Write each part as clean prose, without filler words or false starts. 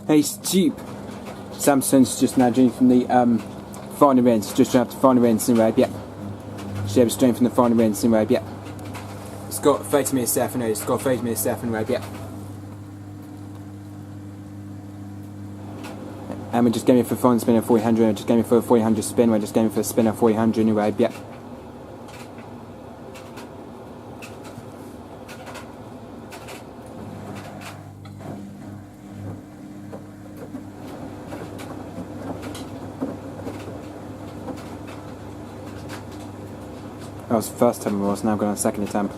Hey, Stu. Samsung's just now joining from the final ends. Just trying to final ends in road, yeah. Share straight from the final ends in road, yeah. It's got 30 minutes left in road, it's got 30 minutes left in road, yeah. And we're just going for a final spin of 400, we're just going for a 400 spin, we're just going for a spin of 400 in road, yeah. That was the first attempt, now I'm going on a second attempt.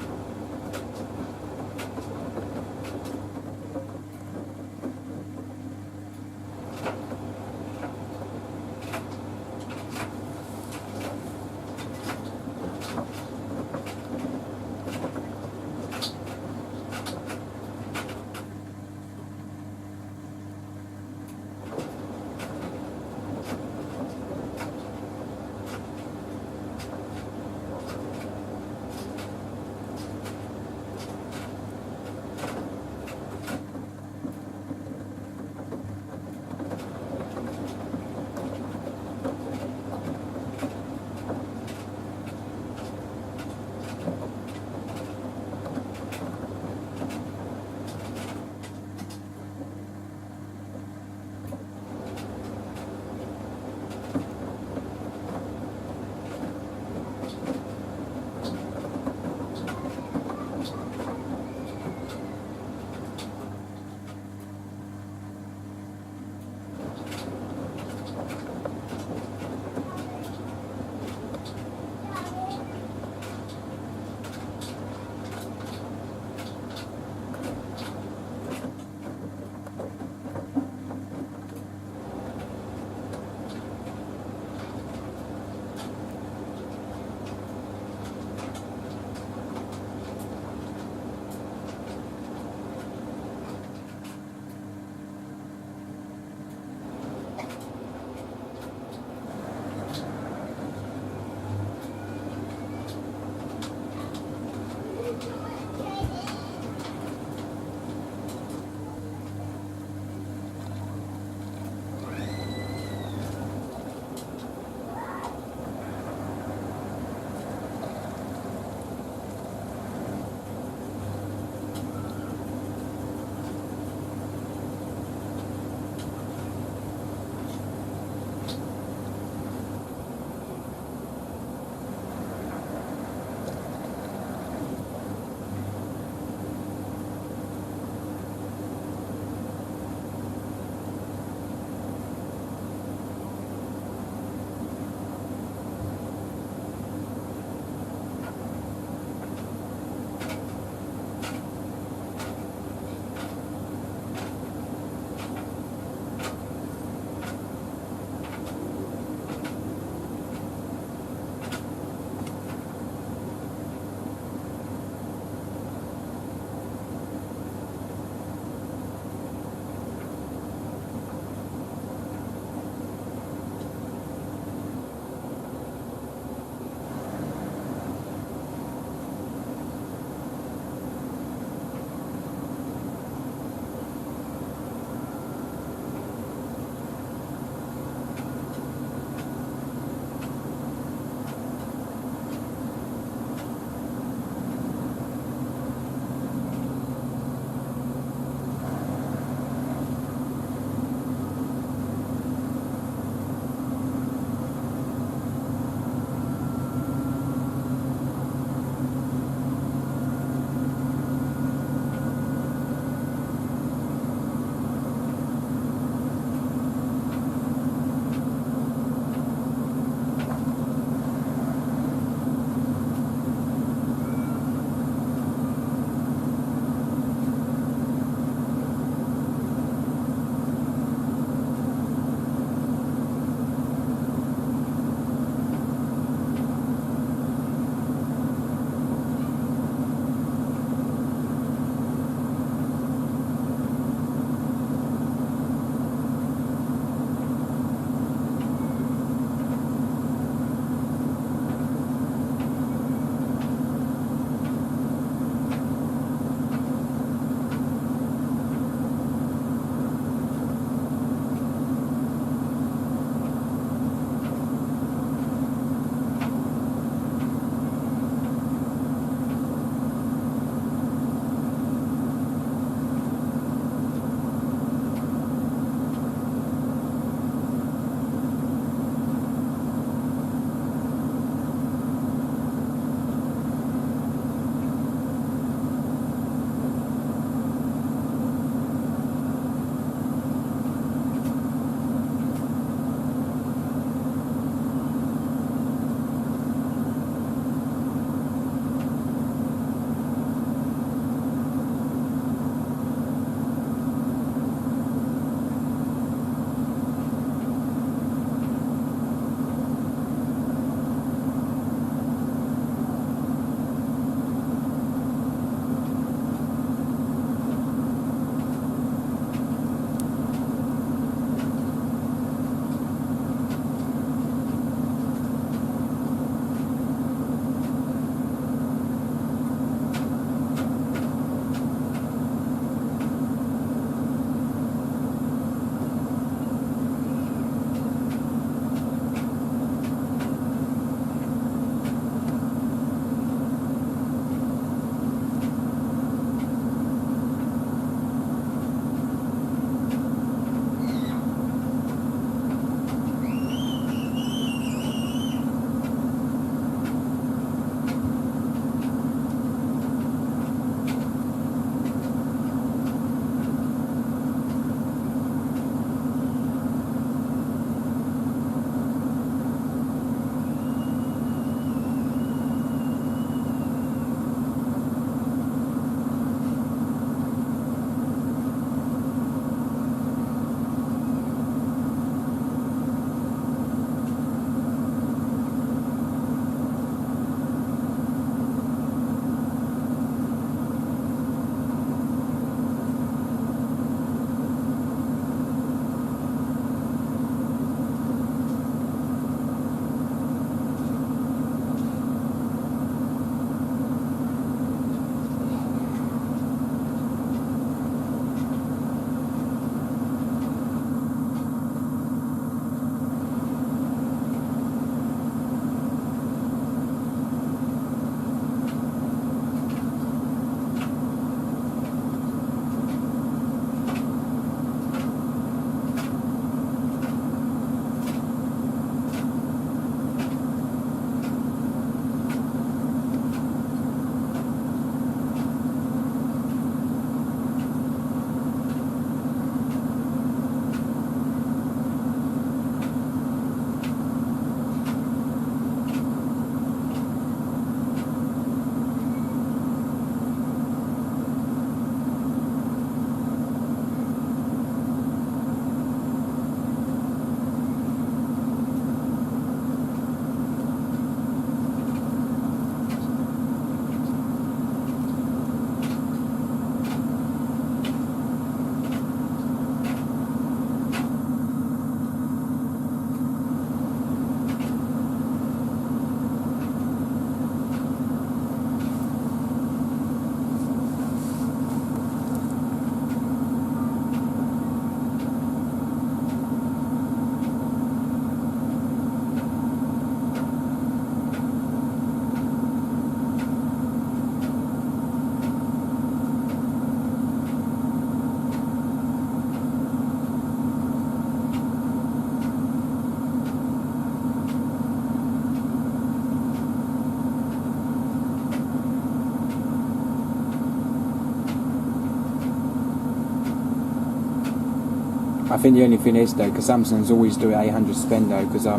I think the only thing is though, because Samsung's always do 800 spin though, because I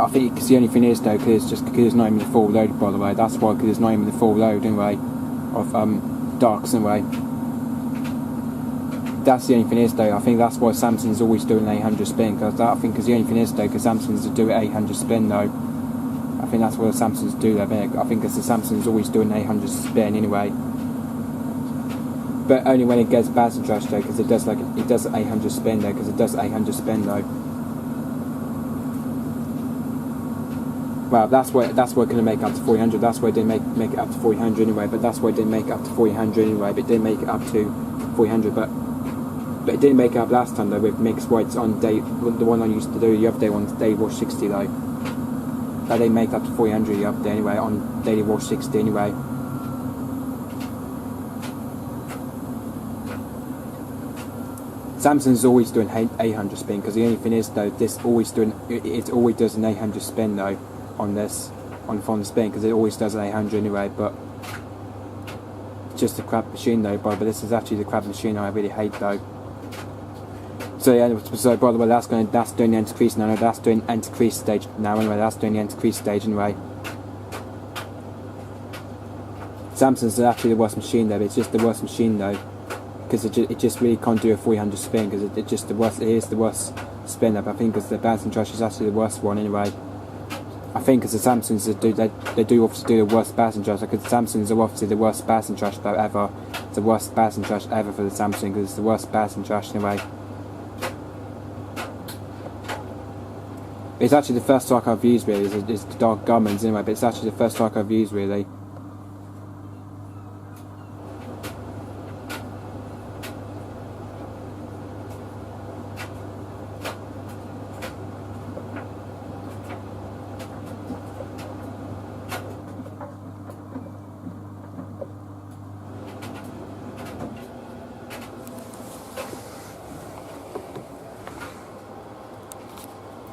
think cause the only thing is though, because it's not even the full load, by the way. That's why, because it's not even the full load anyway of darks anyway. That's the only thing is though. I think that's why Samsung's always doing 800 spin, because I think because the only thing is though, because Samsung's do 800 spin though. I think that's what the Samsungs do though. I think because the Samsung's always doing 800 spin anyway. But only when it gets battery trash though, because it does 800 spin though, because it does 800 spin though. Well, that's why it couldn't make up to 400. That's why it didn't make it up to 400 anyway. But that's why it didn't make it up to 400 anyway. But it didn't make it up to 400. But it didn't make it up last time though with mixed whites on day. The one I used to do the other day on Daily Wash 60 though. That didn't make it up to 400 the other day anyway on Daily Wash 60 anyway. Samsung's always doing 800 spin, because the only thing is though, it always does an 800 spin though on the spin, because it always does an 800 anyway. But it's just a crap machine though. But this is actually the crap machine I really hate though. So yeah, so by the way, that's doing the anti-crease now. That's doing anti-crease stage now anyway. That's doing the anti-crease stage anyway. Samsung's actually the worst machine though. But it's just the worst machine though, because it just really can't do a 400 spin, because it is the worst spin up. I think because the battery trash is actually the worst one anyway. I think because the Samsungs they do obviously do the worst battery trash, because the Samsungs are obviously the worst battery trash though ever. It's the worst battery trash ever for the Samsung, because it's the worst battery trash anyway. It's actually the first strike I've used really, is the dark garments anyway, but it's actually the first strike I've used really.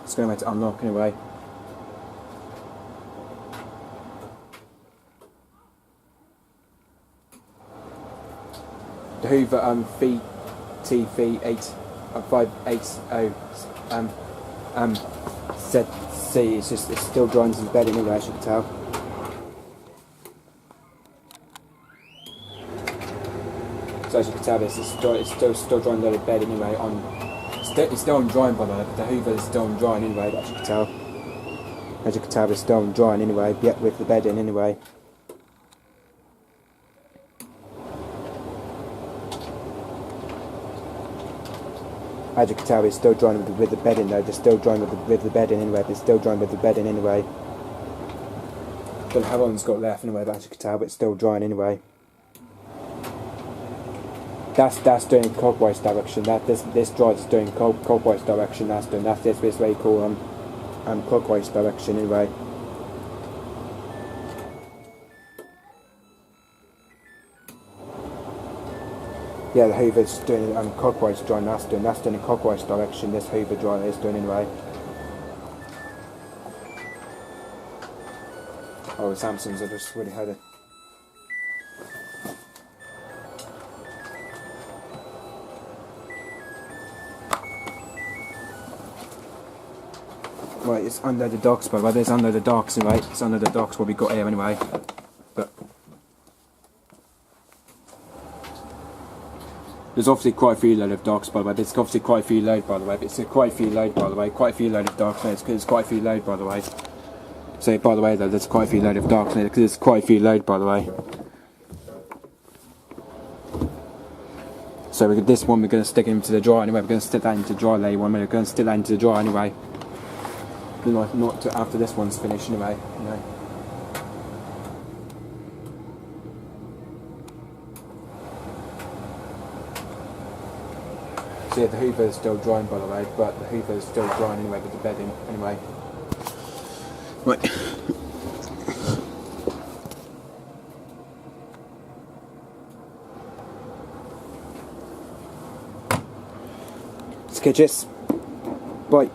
It's going to unlock anyway. The Hoover VTV8580 ZC it's still drying to the bed anyway, as you can tell. So as you can tell, it's still drying to the bed anyway. It's still on drying by the way, but the Hoover is still on drying anyway, as you can tell. As you can tell, it's still on drying anyway, yet with the bed in anyway. As you can tell, it's still drying with the bed in though. It's still drying with the bed in anyway, but it's still drying with the bed in anyway. Don't know how long it's got left anyway, but as you can tell, but it's still drying anyway. That's doing clockwise direction. This dry is doing clockwise direction. That's this way called clockwise direction anyway. Yeah, the Hoover's doing clockwise drying. That's doing in clockwise direction. This Hoover dryer is doing anyway. Oh, the Samsungs have just really had it. Right, it's under the docks, by the way. It's under the docks anyway. It's under the docks what we got here anyway. But there's obviously quite a few load of docks, by the way. There's obviously quite a few load, by the way. But it's quite a few load, by the way. Quite a few load of docks. It's quite a few load, by the way. So by the way, though, there's quite a few load of docks because there's quite a few load, by the way. So this one we're going to stick into the dryer anyway. We're going to stick that into the dryer later one. We're going to stick that into the dryer anyway. Not after this one's finished anyway, you know. So yeah, the Hoover's still drying, by the way, but the Hoover's still drying anyway with the bedding anyway. Right. Sketches. Bye.